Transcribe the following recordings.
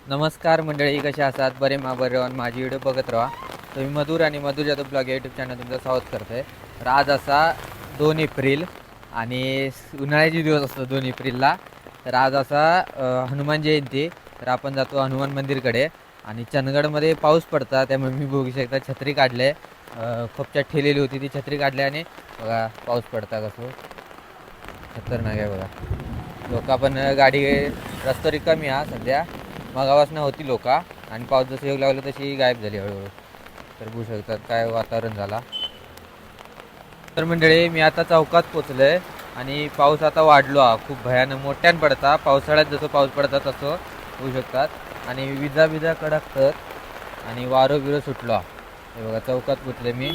नमस्कार मंडळी, कशा असतात? बरे बरे माझी व्हिडिओ बघत राहा. तर मी मधुर आणि मधुर जाधव ब्लॉग यूट्यूब चॅनल तुमचं स्वागत करतो आहे. तर आज असा 2 एप्रिल आणि उन्हाळ्याचे दिवस असतो 2 एप्रिलला. तर आज असा हनुमान जयंती. तर आपण जातो हनुमान मंदिरकडे आणि चंदगडमध्ये पाऊस पडता, त्यामुळे मी बघू शकता छत्री काढले. खोपच्यात ठेलेली होती ती छत्री काढली आणि बघा पाऊस पडता कसं खतरनाक आहे. बघा लोक पण गाडी रस्ता रिकामी हा सध्या, मगापासून होती लोक आणि पाऊस जसं येऊ लागलं तशी गायब झाली हळूहळू. तर बघू शकतात काय वातावरण झाला. तर मंडळी मी आता चौकात पोचलो आहे आणि पाऊस आता वाढलो हा, खूप भयानक मोठ्यान पडता. पावसाळ्यात जसं पाऊस पडता तसं होऊ शकतात आणि विजा कडकतात आणि वारं बिरं सुटलो हा. हे बघा चौकात पोचले मी.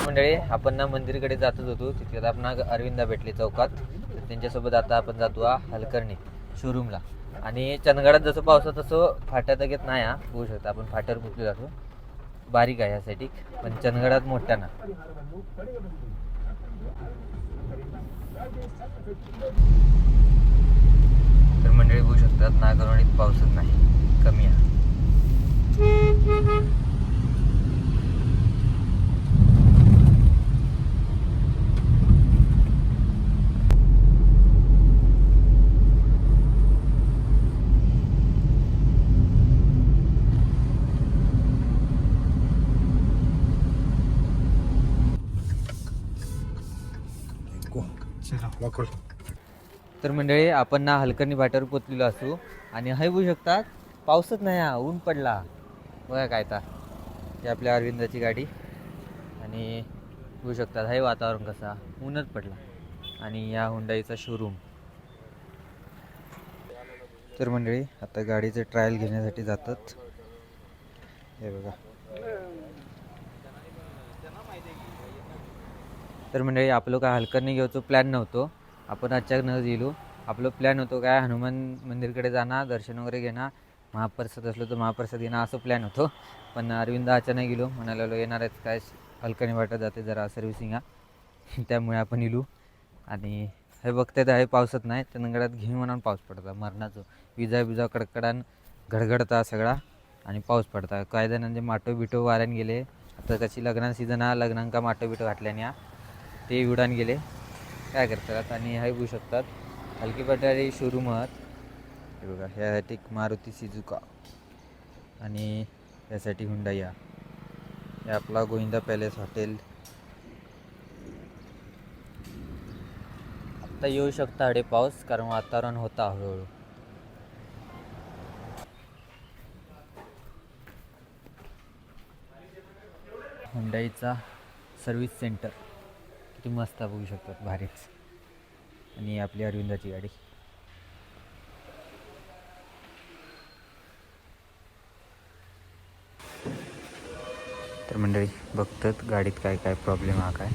मंडळी आपण ना मंदिरकडे जातच होतो, तिथे आपण अरविंदा भेटले चौकात. तर त्यांच्यासोबत आता आपण जातो हलकर्णी शोरूमला. आणि चंदगडात जसं पावसात तसं फाट्यात घेत नाही हा, बघू शकता आपण फाट्यावर पोचलो जातो. बारीक आहे यासाठी, पण चंदगडात मोठ्या ना. तर मंडळी बघू शकतात नागरवाडीत पाऊसच नाही, कमी आहे. तर मंडळी आपण ना हलकर्णी फाट्यावर पोचलेलो असू आणि हे बघू शकतात पाऊसच नाही हा, ऊन पडला. बघा काय ता ही आपल्या अरविंदाची गाडी आणि बघू शकतात हे वातावरण कसा ऊनच पडला आणि या हुंडाईचा शोरूम. तर मंडळी आता गाडीचे ट्रायल घेण्यासाठी जातात. हे बघा. तर मंडळी आपलं काय हलकर्णी घ्यायचं प्लॅन नव्हतो, आपण अचानक गेलो. आपलं प्लॅन होतो काय हनुमान मंदिरकडे जाणार, दर्शन वगैरे घेणार, महाप्रसाद असलो तर महाप्रसाद घेणार, असं प्लॅन होतो. पण अरविंद अचानक गेलो, म्हणालो येणारच काय हलकर्णी वाटत जाते जरा सर्व्हिसिंग हा त्यामुळे आपण गेलो. आणि हे बघताय तर हे पावसात नाही, चंदगडात घेऊन म्हणून पाऊस पडता मरणाचं. विजा कडकडान घडघडता सगळा आणि पाऊस पडता. काही जणांचे माटो बिटो वाऱ्यान गेले. आता कशी लग्नाचा सीझन हा, लग्नांका माटो बिटो घातल्याने ते उडान गेले, काय करतात. आणि हे बघू शकतात हलकी पटारी शोरूम आहात. हे बघा ह्यासाठी मारुती सिजुका आणि यासाठी हुंडाई. हे आपला गोविंदा पॅलेस हॉटेल. आता येऊ शकता हडे पाऊस, कारण वातावरण होता हळूहळू. हुंडाईचा सर्व्हिस सेंटर किती मस्त बघू शकतात, भारीच. आणि आपली अरविंदाची गाडी. तर मंडळी बघतात गाडीत काय काय प्रॉब्लेम हा काय.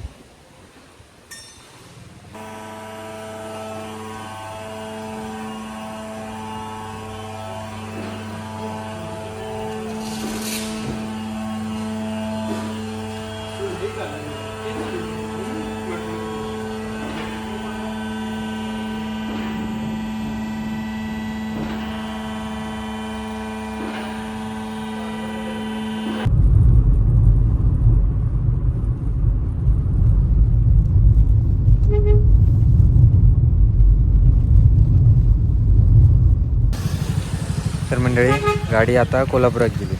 तर मंडळी गाडी आता कोल्हापुरात गेली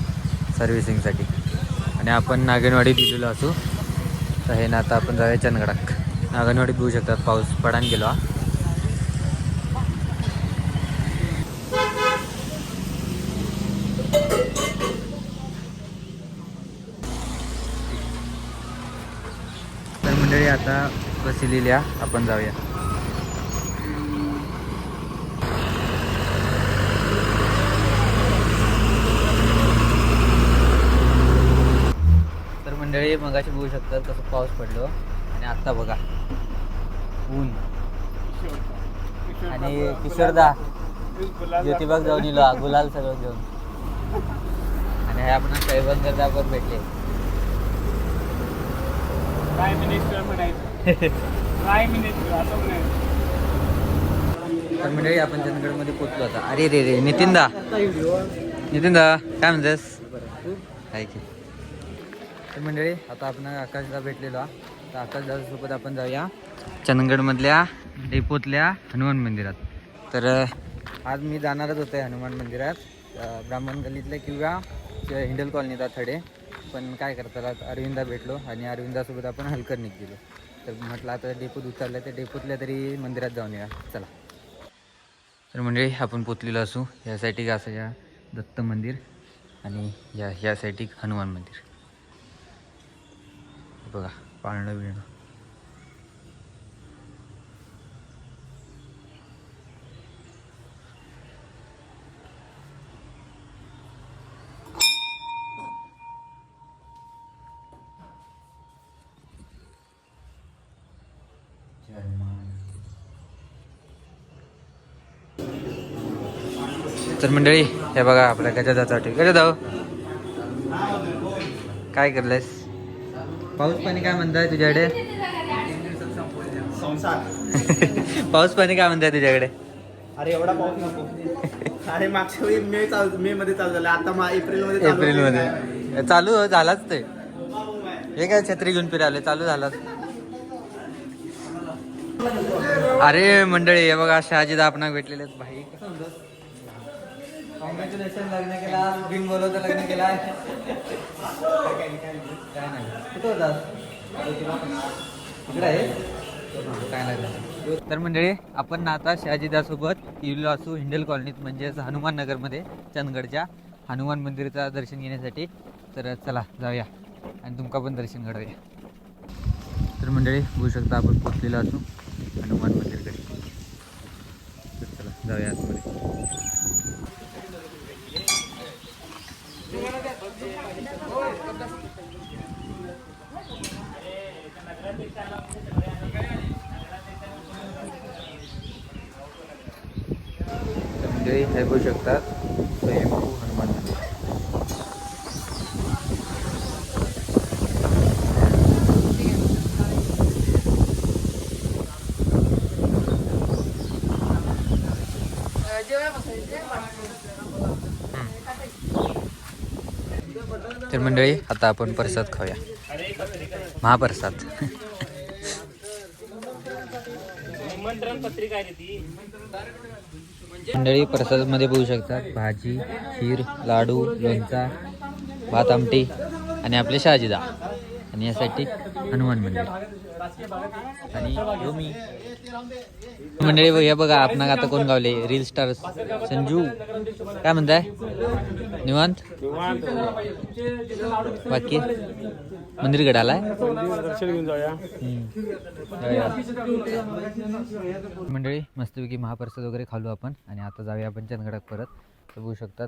सर्व्हिसिंगसाठी आणि आपण नागेनवाडीत दिलेलो असू. तर हे ना आता आपण जाऊया चंदगडात. नागेनवाडीत बघू शकतात पाऊस पडान गेलो हा. तर मंडळी आता बसलेली आपण जाऊया. मंडळी मगाशी बघू शकतात कसं पाऊस पडलो आणि आत्ता बघा ऊन. आणि किशोरदा ज्योतिबाग जाऊन इलो गुलाल सगळं घेऊन. आणि हे आपण साहेबंदरदा पण भेटले. प्राईम मिनिस्टर म्हणायचं. प्राईम मिनिस्टर असं म्हणायचं. तर मंडळी आपण चंदगडमध्ये पोचलो आता. अरे रे रे नितीनदा काय म्हणतेस? काय की. तर मंडळी आता आपण आकाशदा भेटलेलो आहे. तर आकाशदासोबत आपण जाऊया चंदगडमधल्या डेपोतल्या हनुमान मंदिरात. तर आज मी जाणारच होते हनुमान मंदिरात ब्राह्मण गल्लीतल्या किंवा हिंडल कॉलनीचा थडे. पण काय करतात अरविंदा भेटलो आणि अरविंदासोबत आपण हलकर्णीत गेलो. तर म्हटलं आता डेपोत उतरलं तर डेपोतल्या तरी मंदिरात जाऊन या चला. तर मंडळी आपण पोचलेलो असू. या साईटी या दत्त मंदिर आणि या साईटी हनुमान मंदिर. बघा पाळणं बिळणं. तर मंडळी हे बघा आपल्या गजा जाता गजा जाऊ. काय करलंयस? पाऊस पाणी काय म्हणताय तुझ्याकडे? पाऊस पाणी काय म्हणताय तुझ्याकडे? अरे एवढा पाऊस नको. अरे मागच्या वेळी मे मध्ये चालू झालं. आता एप्रिल मध्ये चालू झालाच ते. हे काय छत्री घेऊन फिरायला चालू झालाच. अरे मंडळी हे बघा शहाजीदा आपण भेटलेले आहेत. भाई कॉंग्रॅच्युलेशन लग्न केला. बिन बोलवता लग्न केला. काय नाही कुठं होतात इकडे आहे काय नाही. तर मंडळी आपण ना आता शहाजीदासोबत इलो असू हिंडल कॉलनीत म्हणजेच हनुमान नगरमध्ये चंदगडच्या हनुमान मंदिराचं दर्शन घेण्यासाठी. तर चला जाऊया आणि तुमका पण दर्शन घडवूया. तर मंडळी बघू शकता आपण पोचलेलो असू हनुमान मंदिरकडे. तर चला जाऊया आतमध्ये. मंडळी हे बघू शकतात स्वयंभू हनुमान मंदिर. तर मंडळी आता आपण प्रसाद खाऊया महाप्रसाद. मंडळी प्रसादामध्ये बघू शकतात भाजी खीर लाडू लोणचा भात आमटी आणि आपले शहाजीदा आणि यासाठी हनुमान मंदिर. आणि मी मंडळी हे बघा आपण आता कोण गावले रील स्टार संजू काय म्हणताय? निवांत बाकी मंदिरकडे आलाय. मंडळी मस्तपैकी महाप्रसाद वगैरे खाल्लो आपण आणि आता जाऊया आपण चंदगडात परत. तर बघू शकतात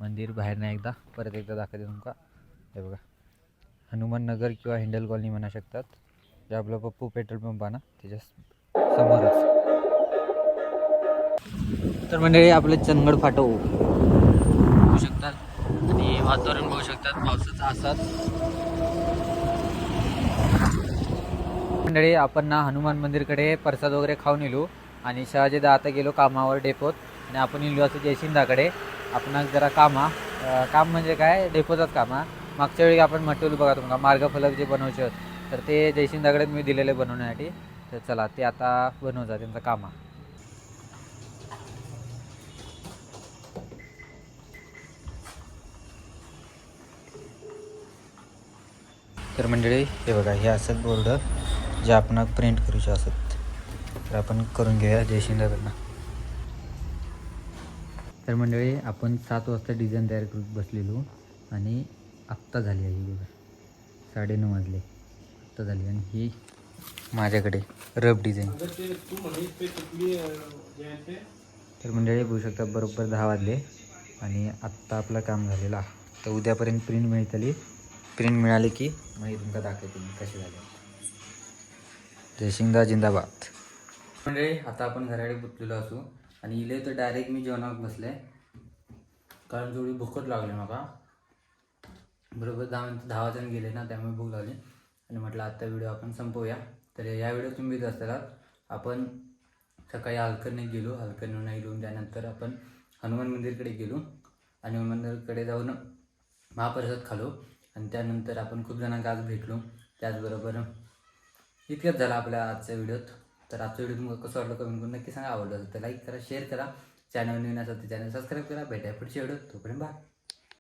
मंदिर बाहेर नाही एकदा परत एकदा दाखवते तुमका. हे बघा हनुमान नगर किंवा हिंडल कॉलनी म्हणू शकतात. जे आपलं पप्पू पेट्रोल पंप आहे ना त्याच्या समोरच. तर मंडळी आपले चंदगड फाटो बघू शकतात आणि वातावरण बघू शकतात पावसाचा असाच. मंडळी आपण ना हनुमान मंदिरकडे प्रसाद वगैरे खाऊन येलो आणि शहाजीदा आता गेलो कामावर डेपोत आणि आपण इलो असं जयसिंगदाकडे. आपण जरा काम म्हणजे काय डेपोचाच काम मागच्या वेळी आपण म्हटलं बघा तुम्हाला मार्गफलक जे बनवायचे होते तर ते जयसिंगदाकडे मी दिलेले बनवण्यासाठी. तर चला ते आता बनवतात त्यांचं काम. तर मंडळी हे बघा हे असत बोर्ड जे आपण प्रिंट करूचे असत. तर आपण करून घेऊया जयसिंगदाकडनं. तर मंडळी आपण 7 वाजता डिझाईन तयार करत बसलेलो आणि आत्ता झाली आहे बघा 9:30 वाजले आत्ता झाली. आणि ही माझ्याकडे रफ डिझाईन. तर मंडळी बघू शकता बरोबर 10 वाजले आणि आत्ता आपलं काम झालेलं आहे. तर उद्यापर्यंत प्रिंट मिळतली. प्रिंट मिळाली की मग तुमका दाखवते मी कसे झाले. जयसिंगदा जिंदाबाद. म्हणजे आता आपण घराकडे पोचलेलो असू आणि इले तर डायरेक्ट मी जेवणात बसले कारण जेवढी भूकच लागली मला. बरोबर 10 वाजून गेले ना, त्यामुळे भूक लागली आणि म्हटलं आत्ता व्हिडिओ आपण संपवूया. तर या व्हिडिओ तुम्ही बघत असताना आपण सकाळी हलकर्णीत गेलो, हलकर्णीहून येऊन त्यानंतर आपण हनुमान मंदिरकडे गेलो आणि हनुमान मंदिरकडे जाऊन महाप्रसाद खालो आणि त्यानंतर आपण खूप जणांना आज भेटलो. त्याचबरोबर इतकंच झालं आपल्या आजच्या व्हिडिओत. तर आजचा व्हिडिओ तुम्हाला कसं वाटलं कमेंट करून नक्की सांगा. आवडलं असेल तर लाईक करा, शेअर करा, चॅनल नवीन असेल तर चॅनल सबस्क्राईब करा. भेटाय पुढच्या व्हिडिओत, तोपर्यंत बाय.